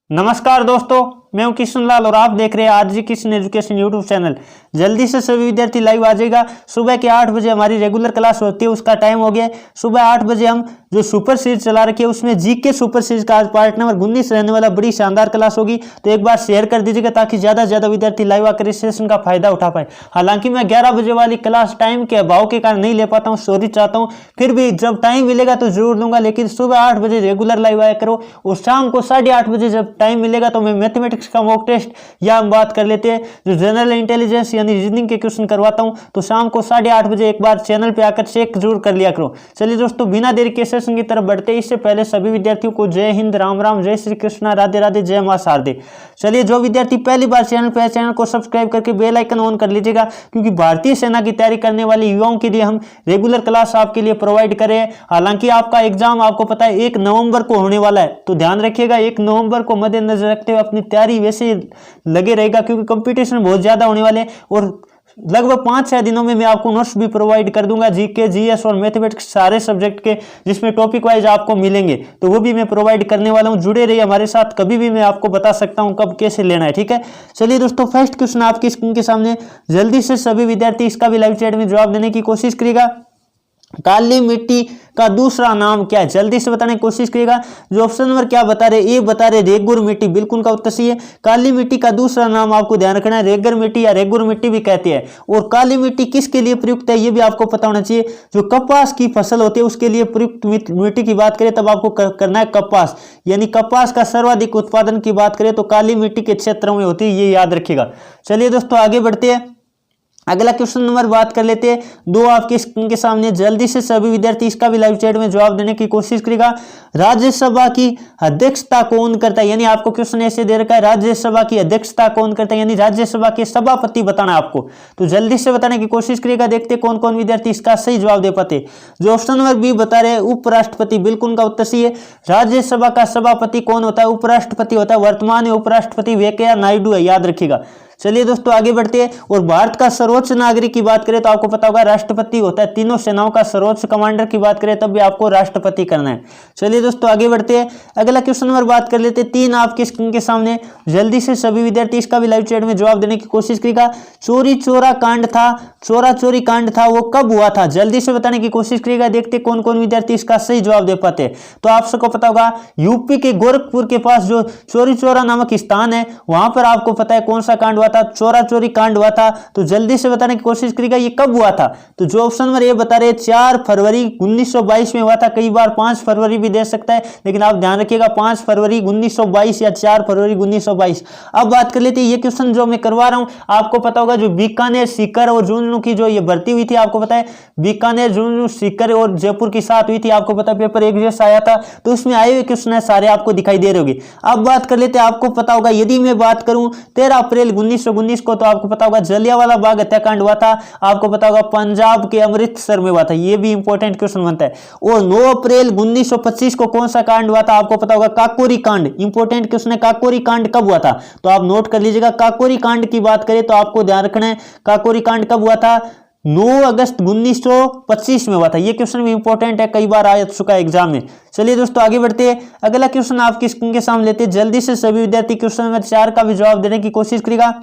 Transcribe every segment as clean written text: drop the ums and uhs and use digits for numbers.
नमस्कार दोस्तों, मैं हूं किशन लाल और आप देख रहे हैं आज जी किशन एजुकेशन यूट्यूब चैनल। जल्दी से सभी विद्यार्थी लाइव आ जाएगा। सुबह के 8 बजे हमारी रेगुलर क्लास होती है, उसका टाइम हो गया है। सुबह 8 बजे हम जो सुपर सीरीज चला रखी है उसमें जीके सुपर सीरीज का आज पार्ट नंबर 19 रहने वाला, बड़ी शानदार क्लास होगी। तो एक बार शेयर कर दीजिएगा ताकि ज़्यादा से ज़्यादा विद्यार्थी लाइव आकर इस सेशन का फायदा उठा पाए। हालांकि मैं 11 बजे वाली क्लास टाइम के अभाव के कारण नहीं ले पाता हूँ, सॉरी चाहता हूँ। फिर भी जब टाइम मिलेगा तो जरूर दूंगा, लेकिन सुबह 8 बजे रेगुलर लाइव आया करो और शाम को 8:30 बजे जब टाइम मिलेगा तो मैं मैथमेटिक्स का मॉक टेस्ट या हम बात कर लेते हैं जो जनरल इंटेलिजेंस यानी रीजनिंग के क्वेश्चन करवाता हूं। तो शाम को 8:30 बजे एक बार चैनल पे आकर चेक जरूर कर लिया करो। चलिए दोस्तों, बिना देरी के सेशन की तरफ बढ़ते हैं। इससे पहले सभी विद्यार्थियों को जय हिंद, राम राम, जय श्री कृष्णा, राधे राधे, जय मां शारदे। चलिए, जो विद्यार्थी पहली बार चैनल पे है चैनल को सब्सक्राइब करके बेल आइकन ऑन कर लीजिएगा, क्योंकि भारतीय सेना की तैयारी करने वाले युवाओं के लिए हम रेगुलर क्लास आपके लिए प्रोवाइड करें। हालांकि आपका एग्जाम आपको पता है 1 नवंबर को होने वाला है, तो ध्यान रखिएगा 1 नवंबर को मद्देनजर रखते हुए अपनी तैयारी वैसे लगे रहेगा, क्योंकि कंपटीशन बहुत ज्यादा होने वाले और लगभग 5-6 दिनों में मैं आपको नोट्स भी प्रोवाइड कर दूंगा, जीके, जीएस और मैथमेटिक्स सारे सब्जेक्ट के, जिसमें टॉपिक वाइज आपको मिलेंगे। तो वो भी मैं प्रोवाइड करने वाला हूं। जुड़े रहिए हमारे साथ, कभी भी मैं आपको बता सकता हूं कब कैसे लेना है, ठीक है। चलिए दोस्तों, फर्स्ट क्वेश्चन आपकी स्क्रीन के सामने। जल्दी से सभी विद्यार्थी इसका भी लाइव चैट में जवाब देने की कोशिश करिएगा। काली मिट्टी का दूसरा नाम क्या है? जल्दी से बताने की कोशिश करिएगा। जो ऑप्शन नंबर क्या बता रहे, ए बता रहे रेगुर मिट्टी, बिल्कुल का उत्तर सही है। काली मिट्टी का दूसरा नाम आपको ध्यान रखना है, रेगर मिट्टी या रेगुर मिट्टी भी कहते हैं। और काली मिट्टी किसके लिए प्रयुक्त है ये भी आपको पता होना चाहिए। जो कपास की फसल होती है उसके लिए प्रयुक्त मिट्टी की बात करें तब आपको करना है कपास, यानी कपास का सर्वाधिक उत्पादन की बात करें तो काली मिट्टी के क्षेत्रों में होती है, ये याद रखिएगा। चलिए दोस्तों, आगे बढ़ते हैं। अगला क्वेश्चन नंबर बात कर लेते हैं। 2 आपके स्क्रीन के सामने। जल्दी से सभी विद्यार्थी इसका भी लाइव चैट में जवाब देने की कोशिश करेगा। राज्यसभा की अध्यक्षता कौन करता है? यानी आपको क्वेश्चन ऐसे दे रखा है, राज्यसभा की अध्यक्षता कौन करता है, यानी राज्यसभा के सभापति बताना आपको। तो जल्दी से बताने की कोशिश करिएगा, देखते कौन कौन विद्यार्थी इसका सही जवाब दे पाते। जो ऑप्शन नंबर बी बता रहे उपराष्ट्रपति, बिल्कुल का उत्तर सही है। राज्यसभा का सभापति कौन होता है? उपराष्ट्रपति होता है। वर्तमान में उपराष्ट्रपति वेंकैया नायडू है, याद रखिएगा। चलिए दोस्तों, आगे बढ़ते हैं। और भारत का सर्वोच्च नागरिक की बात करें तो आपको पता होगा राष्ट्रपति होता है। तीनों सेनाओं का सर्वोच्च कमांडर की बात करें तब भी आपको राष्ट्रपति करना है। चलिए दोस्तों, आगे बढ़ते हैं। अगला क्वेश्चन नंबर बात कर लेते हैं। 3 आपकी स्क्रीन के सामने। जल्दी से सभी विद्यार्थी इसका भी लाइव चैट में जवाब देने की कोशिश करेगा। चोरी चोरा कांड था, चोरा चोरी कांड था, वो कब हुआ था? जल्दी से बताने की कोशिश करेगा, देखते कौन कौन विद्यार्थी इसका सही जवाब दे पाते। तो आप सबको पता होगा यूपी के गोरखपुर के पास जो चोरी चोरा नामक स्थान है, वहां पर आपको पता है कौन सा कांड हुआ था? चोरा चोरी कांड हुआ था। तो जल्दी से बताने की कोशिश करेगा ये कब हुआ था। तो जो ऑप्शन नंबर ये बता रहे 4 फरवरी 1922 में हुआ था। कई बार 5 फरवरी भी दे सकता है, लेकिन आप ध्यान रखिएगा 5 फरवरी 1922 या 4 फरवरी 1922। अब बात कर लेते हैं, ये क्वेश्चन जो मैं करवा रहा हूं आपको पता होगा जो बीकानेर, सीकर और झुंझुनू की जो ये भर्ती हुई थी, आपको पता है बीकानेर, झुंझुनू, सीकर और जयपुर की साथ हुई थी। आपको पता पेपर एक जैसा आया था, तो उसमें आए हुए क्वेश्चन है सारे आपको दिखाई दे रहे होंगे। अब बात कर लेते हैं, आपको पता होगा यदि मैं बात करूं 13 अप्रैल 1919 को, तो आपको पता होगा जलियांवाला बाग हत्याकांड हुआ था। आपको पता होगा पंजाब के अमृतसर में हुआ था, ये भी इंपॉर्टेंट क्वेश्चन बनता है। और 9 अप्रैल 1925 को कौन सा कांड हुआ था? आपको पता होगा काकोरी कांड। इंपॉर्टेंट क्वेश्चन है, काकोरी कांड कब हुआ था? तो आप नोट कर लीजिएगा। काकोरी कांड की बात करें तो आपको ध्यान रखना है काकोरी कांड कब हुआ था? 9 अगस्त 1925 में हुआ था। ये क्वेश्चन भी इंपॉर्टेंट है, कई बार आ चुका है एग्जाम में। चलिए दोस्तों, आगे बढ़ते हैं। अगला क्वेश्चन आपकी स्क्रीन के सामने लेते हैं। जल्दी से सभी विद्यार्थी क्वेश्चन नंबर 4 का भी जवाब देने की कोशिश करेगा।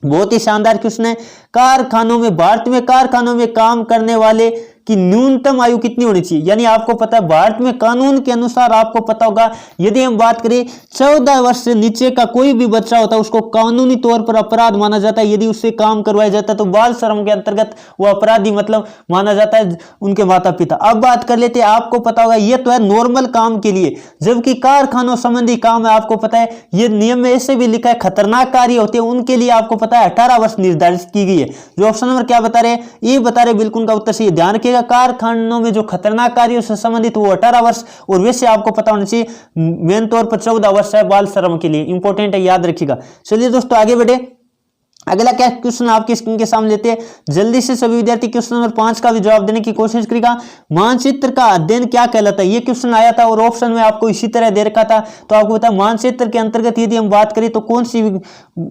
बहुत ही शानदार क्वेश्चन है। कारखानों में, भारत में कारखानों में काम करने वाले कि न्यूनतम आयु कितनी होनी चाहिए? यानी आपको पता है भारत में कानून के अनुसार आपको पता होगा यदि हम बात करें 14 वर्ष से नीचे का कोई भी बच्चा होता है उसको कानूनी तौर पर अपराध माना जाता है। यदि उससे काम करवाया जाता है तो बाल श्रम के अंतर्गत वो अपराधी मतलब माना जाता है उनके माता पिता। अब बात कर लेते हैं, आपको पता होगा ये तो है नॉर्मल काम के लिए, जबकि कारखानों संबंधी काम है आपको पता है ये नियम में ऐसे भी लिखा है खतरनाक कार्य होते हैं उनके लिए आपको पता है 18 वर्ष निर्धारित की गई है। जो ऑप्शन नंबर क्या बता रहे, ये बता रहे बिल्कुल का उत्तर सही है। ध्यान रखिएगा कारखानों में जो खतरनाक कार्यों से संबंधित वो 18 वर्ष, और वैसे आपको पता होना चाहिए मेन तौर पर 14 वर्ष है बाल श्रम के लिए। इंपॉर्टेंट है, याद रखिएगा। चलिए दोस्तों, आगे बढ़े। अगला क्या क्वेश्चन आपकी स्क्रीन के सामने लेते हैं। जल्दी से सभी विद्यार्थी क्वेश्चन नंबर 5 का भी जवाब देने की कोशिश करेगा। मानचित्र का अध्ययन क्या कहलाता है? ये क्वेश्चन आया था और ऑप्शन में आपको इसी तरह दे रखा था। तो आपको पता है मानचित्र के अंतर्गत यदि हम बात करें तो कौन सी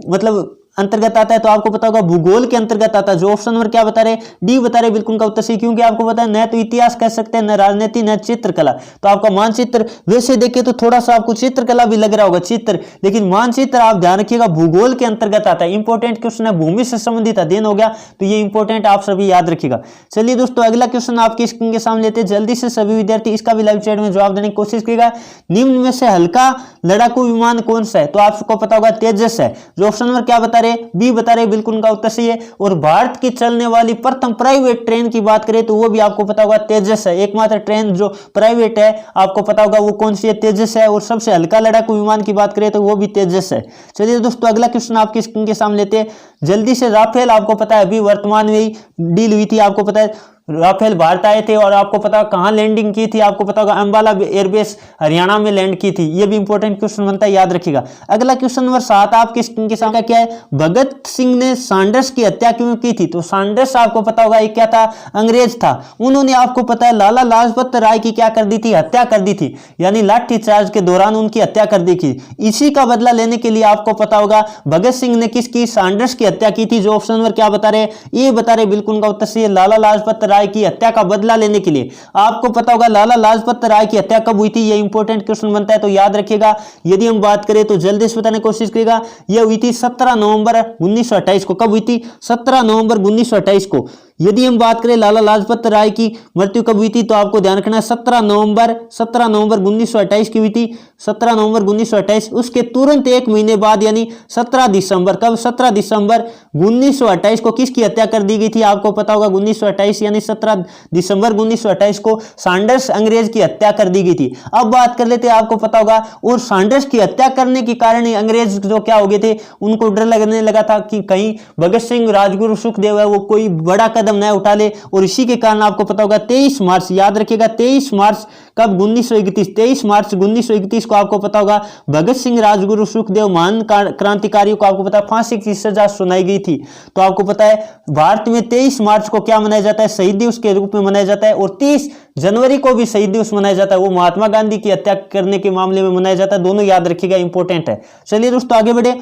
मतलब अंतर्गत आता है, तो आपको पता होगा भूगोल के अंतर्गत आता है। जो ऑप्शन नंबर क्या बता रहे, डी बता रहे बिल्कुल का उत्तर सही, क्योंकि आपको पता है न तो इतिहास कह सकते हैं, न राजनीति, न चित्रकला। तो आपका मानचित्र वैसे देखिए तो थोड़ा सा आपको चित्रकला भी लग रहा होगा चित्र, लेकिन मानचित्र आप ध्यान रखिएगा भूगोल के अंतर्गत आता है। इंपॉर्टेंट क्वेश्चन है, भूमि से संबंधित अध्ययन हो गया, तो ये इंपॉर्टेंट आप सभी याद रखिएगा। चलिए दोस्तों अगला क्वेश्चन आपकी स्क्रीन के सामने लेते हैं, जल्दी से सभी विद्यार्थी इसका भी लाइव चैट में जवाब देने की कोशिश करिएगा। निम्न में से हल्का लड़ाकू विमान कौन सा है, तो आपको पता होगा तेजस है। जो ऑप्शन नंबर क्या बता रहे, बी बता रहे बिल्कुल उनका उत्तर सही है। और भारत की चलने वाली प्रथम प्राइवेट ट्रेन की बात करें तो वो भी आपको पता होगा तेजस है। एकमात्र ट्रेन जो प्राइवेट है आपको पता होगा वो कौन सी है, तेजस है। और सबसे हल्का लड़ाकू विमान की बात करें तो वो भी तेजस है। चलिए दोस्तों अगला क्वेश्चन आपकी स्क्रीन के सामने लेते हैं जल्दी से। राफेल आपको पता है अभी वर्तमान में ही डील हुई थी, आपको पता है राफेल भारत आए थे और आपको पता कहां लैंडिंग की थी, आपको पता होगा अंबाला एयरबेस हरियाणा में लैंड की थी। ये भी इंपॉर्टेंट क्वेश्चन बनता है, याद रखिएगा। अगला क्वेश्चन नंबर 7 आपके स्क्रीन के सामने क्या है, भगत सिंह ने सैंडर्स की हत्या क्यों की थी, तो सैंडर्स आपको पता होगा एक क्या था, अंग्रेज था। उन्होंने आपको पता है लाला लाजपत राय की क्या कर दी थी, हत्या कर दी थी, यानी लाठी चार्ज के दौरान उनकी हत्या कर दी थी। इसी का बदला लेने के लिए आपको पता होगा भगत सिंह ने किसकी, सैंडर्स की हत्या की थी। जो ऑप्शन नंबर क्या बता रहे, ये बता रहे बिल्कुल उनका उत्तर सही है, लाला लाजपत राय की हत्या का बदला लेने के लिए। आपको पता होगा लाला लाजपत राय की हत्या कब हुई थी, ये इंपॉर्टेंट क्वेश्चन बनता है, तो याद रखिएगा। यदि हम बात करें तो जल्दी से बताने की कोशिश करिएगा। यह हुई थी 17 नवंबर 1928 को। कब हुई थी, 17 नवंबर 1928 को। यदि हम बात करें लाला लाजपत राय की मृत्यु कब हुई थी, तो आपको ध्यान रखना है 17 नवंबर 1928 की हुई थी, 17 नवंबर 1928। उसके तुरंत एक महीने बाद यानी 17 दिसंबर, कब, 17 दिसंबर 1928 को किसकी हत्या कर दी गई थी, आपको पता होगा 1928 यानी 17 दिसंबर 1928 को सैंडर्स अंग्रेज की हत्या कर दी गई थी। अब बात कर लेते हैं, आपको पता होगा और सैंडर्स की हत्या करने के कारण ही अंग्रेज जो क्या हो गए थे, उनको डर लगने लगा था कि कहीं भगत सिंह, राजगुरु, सुखदेव है वो कोई बड़ा कदम न उठा ले। और इसी के कारण आपको पता होगा 23 मार्च, याद रखिएगा 23 मार्च कब, 1931, 23 मार्च 1931 को आपको पता होगा भगत सिंह, राजगुरु, सुखदेव महान क्रांतिकारियों को आपको पता है फांसी की सजा सुनाई गई थी। तो आपको पता है भारत में 23 मार्च को क्या मनाया जाता है, शहीद दिवस के रूप में मनाया जाता है। और 30 जनवरी को भी शहीद दिवस मनाया जाता है, वो महात्मा गांधी की हत्या करने के मामले में मनाया जाता है। दोनों याद रखिएगा, इंपॉर्टेंट है। चलिए दोस्तों आगे बढ़े,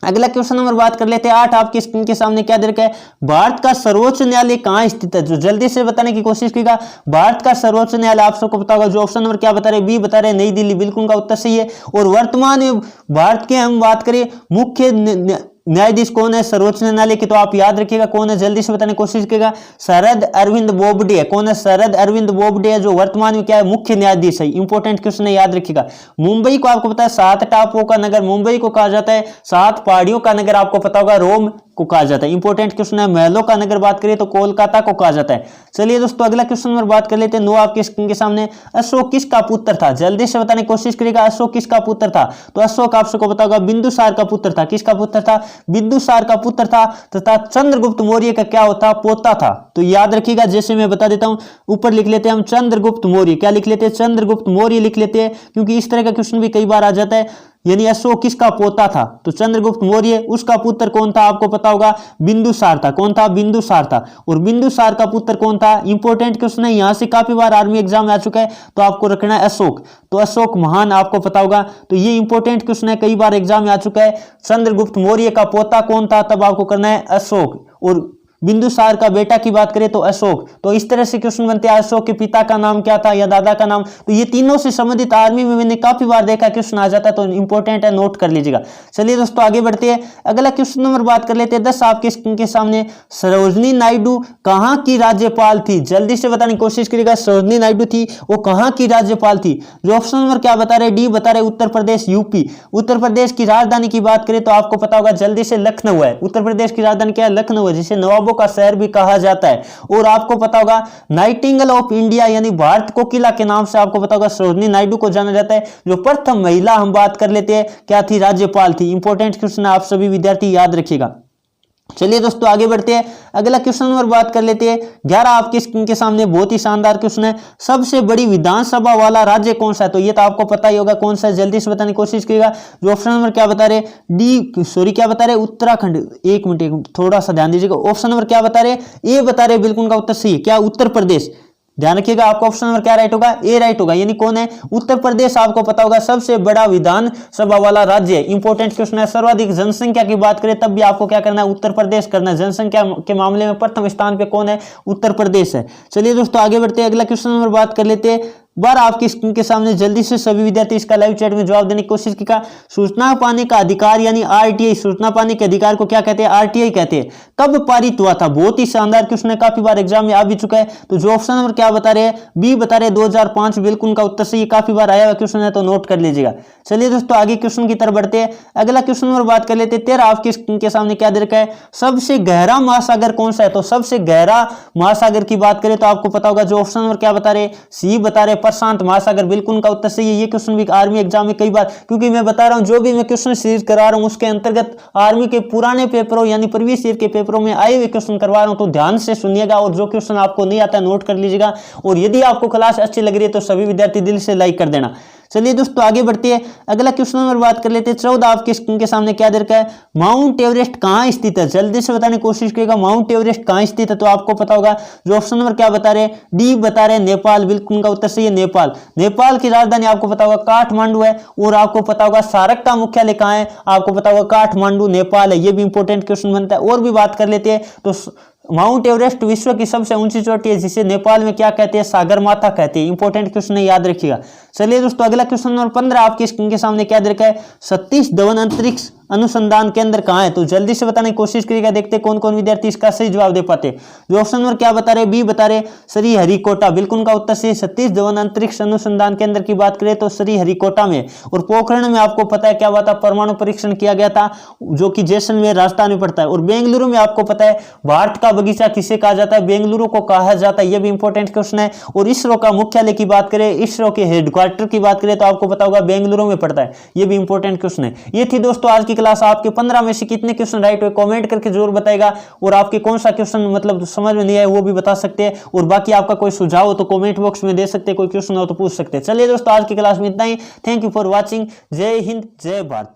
अगला क्वेश्चन नंबर बात कर लेते हैं 8 आपकी स्क्रीन के सामने क्या दे रखा है, भारत का सर्वोच्च न्यायालय कहां स्थित है, जो जल्दी से बताने की कोशिश कीजिएगा। भारत का सर्वोच्च न्यायालय आप सबको पता होगा, जो ऑप्शन नंबर क्या बता रहे, बी बता रहे नई दिल्ली, बिल्कुल का उत्तर सही है। और वर्तमान में भारत के हम बात करें मुख्य न्यायाधीश कौन है सर्वोच्च न्यायालय की, तो आप याद रखिएगा कौन है, जल्दी से बताने की कोशिश कीजिएगा। शरद अरविंद बोबडे है। कौन है, शरद अरविंद बोबडे है, जो वर्तमान में क्या है, मुख्य न्यायाधीश है। इंपॉर्टेंट क्वेश्चन है, याद रखिएगा। मुंबई को आपको पता है 7 टापुओं का नगर मुंबई को कहा जाता है, 7 पहाड़ियों का नगर आपको पता होगा रोम को कहा जाता है। इंपॉर्टेंट क्वेश्चन है। महलों का नगर बात करें तो कोलकाता को कहा जाता है। चलिए दोस्तों अगला क्वेश्चन नंबर बात कर लेते हैं 9 आपकी स्क्रीन के सामने, अशोक किसका पुत्र था, जल्दी से बताने की कोशिश करिएगा। अशोक किसका पुत्र था, तो अशोक आप सबको पता होगा बिंदुसार का पुत्र था। किसका पुत्र था, बिंदुसार का पुत्र था, तथा चंद्रगुप्त मौर्य का क्या होता, पोता था। तो याद रखिएगा, जैसे मैं बता देता हूं, ऊपर लिख लेते हैं हम चंद्रगुप्त मौर्य, क्या लिख लेते हैं, चंद्रगुप्त मौर्य लिख लेते हैं, क्योंकि इस तरह का क्वेश्चन भी कई बार आ जाता है। यानी अशोक किसका पोता था, तो चंद्रगुप्त मौर्य। उसका पुत्र कौन था, आपको पता होगा बिंदुसार था। कौन था, बिंदुसार था। और बिंदुसार का पुत्र कौन था, इंपॉर्टेंट क्वेश्चन है, यहां से काफी बार आर्मी एग्जाम में आ चुका है, तो आपको रखना है अशोक। तो अशोक महान आपको पता होगा, तो ये इंपॉर्टेंट क्वेश्चन है, कई बार एग्जाम में आ चुका है। चंद्रगुप्त मौर्य का पोता कौन था, तब आपको करना है अशोक। और बिंदुसार का बेटा की बात करें तो अशोक। तो इस तरह से क्वेश्चन बनते हैं, अशोक के पिता का नाम क्या था या दादा का नाम। तो ये तीनों से संबंधित आर्मी में मैंने काफी बार देखा क्वेश्चन आ जाता है, तो इंपॉर्टेंट है, नोट कर लीजिएगा। चलिए दोस्तों आगे बढ़ते हैं, अगला क्वेश्चन नंबर बात कर लेते हैं 10 आपके स्क्रीन के सामने, सरोजनी नायडू कहां की राज्यपाल थी, जल्दी से बताने की कोशिश करिएगा। सरोजनी नायडू थी, वो कहां की राज्यपाल थी, जो ऑप्शन नंबर क्या बता रहे, डी बता रहे उत्तर प्रदेश, यूपी। उत्तर प्रदेश की राजधानी की बात करें तो आपको पता होगा जल्दी से लखनऊ है। उत्तर प्रदेश की राजधानी क्या है, लखनऊ है, जिसे नवाबों का शहर भी कहा जाता है। और आपको पता होगा नाइटिंगेल ऑफ इंडिया यानी भारत कोकिला के नाम से आपको पता होगा सरोजनी नायडू को जाना जाता है। जो प्रथम महिला हम बात कर लेते हैं क्या थी, राज्यपाल थी। इंपॉर्टेंट क्वेश्चन है, आप सभी विद्यार्थी याद रखिएगा। चलिए दोस्तों आगे बढ़ते हैं, अगला क्वेश्चन नंबर बात कर लेते हैं 11 आपके स्क्रीन के सामने, बहुत ही शानदार क्वेश्चन है, सबसे बड़ी विधानसभा वाला राज्य कौन सा है, तो ये तो आपको पता ही होगा कौन सा है, जल्दी से बताने की कोशिश करिएगा। जो ऑप्शन नंबर क्या बता रहे, क्या बता रहे, उत्तराखंड। एक मिनट थोड़ा सा ध्यान दीजिएगा, ऑप्शन नंबर क्या बता रहे, ए बता रहे बिल्कुल का उत्तर सही है, क्या उत्तर प्रदेश। ध्यान रखिएगा, आपका ऑप्शन नंबर क्या राइट होगा, ए राइट होगा। यानी कौन है, उत्तर प्रदेश आपको पता होगा सबसे बड़ा विधानसभा वाला राज्य है। इंपॉर्टेंट क्वेश्चन है। सर्वाधिक जनसंख्या की बात करें तब भी आपको क्या करना है, उत्तर प्रदेश करना है। जनसंख्या के मामले में प्रथम स्थान पे कौन है, उत्तर प्रदेश है। चलिए दोस्तों आगे बढ़ते हैं, अगला क्वेश्चन नंबर बात कर लेते हैं। बार आपकी स्क्रीन के सामने जल्दी से सभी विद्यार्थी इसका लाइव चैट में जवाब देने की कोशिश कीजिएगा। सूचना पाने का अधिकार यानी आरटीआई, सूचना पाने के अधिकार को क्या कहते हैं, आरटीआई कहते हैं। कब पारित हुआ था, बहुत ही शानदार क्वेश्चन है, काफी बार एग्जाम में आ भी चुका है। तो जो ऑप्शन नंबर क्या बता रहे हैं, बी बता रहे 2005, बिल्कुल उनका उत्तर सही, काफी बार आया हुआ क्वेश्चन है तो नोट कर लीजिएगा। चलिए दोस्तों आगे क्वेश्चन की तरफ बढ़ते हैं। अगला क्वेश्चन नंबर बात कर लेते हैं। 13 आपकी स्क्रीन के सामने क्या दे रखा है, सबसे गहरा महासागर कौन सा है। तो सबसे गहरा महासागर की बात करें तो आपको पता होगा, जो ऑप्शन नंबर क्या बता रहे, सी बता रहे प्रशांत महासागर, बिल्कुल उनका उत्तर सही है। ये क्वेश्चन भी आर्मी एग्जाम में कई बार, क्योंकि मैं बता रहा हूं जो भी मैं क्वेश्चन सीरीज करा रहा हूं उसके अंतर्गत आर्मी के पुराने पेपरों यानी प्रीवियस ईयर के पेपरों में आए हुए क्वेश्चन करवा रहा हूं, तो ध्यान से सुनिएगा और जो क्वेश्चन आपको नहीं आता नोट कर लीजिएगा। और यदि आपको क्लास अच्छी लग रही है तो सभी विद्यार्थी दिल से लाइक कर देना। चलिए दोस्तों आगे बढ़ते हैं, अगला क्वेश्चन नंबर बात कर लेते हैं। 14 आपके स्क्रीन के सामने क्या दे रखा है, माउंट एवरेस्ट कहां स्थित है। जल्दी से बताने की कोशिश करिएगा, माउंट एवरेस्ट कहां स्थित है। तो आपको पता होगा, जो ऑप्शन नंबर क्या बता रहे, डी बता रहे नेपाल, बिल्कुल उनका उत्तर सही है नेपाल। नेपाल की राजधानी आपको पता होगा काठमांडू है। और आपको पता होगा सार्क का मुख्यालय कहां है, आपको पता होगा काठमांडू नेपाल है। ये भी इंपॉर्टेंट क्वेश्चन बनता है। और भी बात कर लेते हैं, तो माउंट एवरेस्ट विश्व की सबसे ऊंची चोटी है, जिसे नेपाल में क्या कहते हैं, सागरमाथा कहते हैं। इंपॉर्टेंट क्वेश्चन है, याद रखिएगा। चलिए दोस्तों अगला क्वेश्चन नंबर 15 आपकी स्क्रीन के सामने क्या दे रखा है, सतीश धवन अंतरिक्ष अनुसंधान केंद्र कहां है। तो जल्दी से बताने की कोशिश करिएगा, देखते हैं कौन कौन विद्यार्थी इसका सही जवाब दे पाते हैं। जो ऑप्शन नंबर क्या बता रहे, बी बता रहे श्रीहरिकोटा, बिल्कुल उनका उत्तर सही। सतीश धवन अंतरिक्ष अनुसंधान केंद्र की बात करें तो श्रीहरिकोटा में। और पोखरण में आपको पता है क्या हुआ था, परमाणु परीक्षण किया गया था, जो कि जैसलमेर राजस्थान में पड़ता है। और बेंगलुरु में आपको पता है भारत का बगीचा किसे कहा जाता है, बेंगलुरु को कहा जाता है। यह भी इंपॉर्टेंट क्वेश्चन है। और इसरो का मुख्यालय की बात करें, इसरो के हेडक्वार्टर की बात करें तो आपको पता होगा बेंगलुरु में पड़ता है। यह भी इंपॉर्टेंट क्वेश्चन है। ये थी दोस्तों आज की क्लास। आपके 15 में से कितने क्वेश्चन राइट हुए कमेंट करके जरूर बताएगा। और आपके कौन सा क्वेश्चन मतलब समझ में नहीं आया वो भी बता सकते हैं। और बाकी आपका कोई सुझाव हो तो कमेंट बॉक्स में दे सकते हैं, कोई क्वेश्चन हो तो पूछ सकते हैं। चलिए दोस्तों आज की क्लास में इतना ही। Thank you for watching. जय हिंद, जय भारत।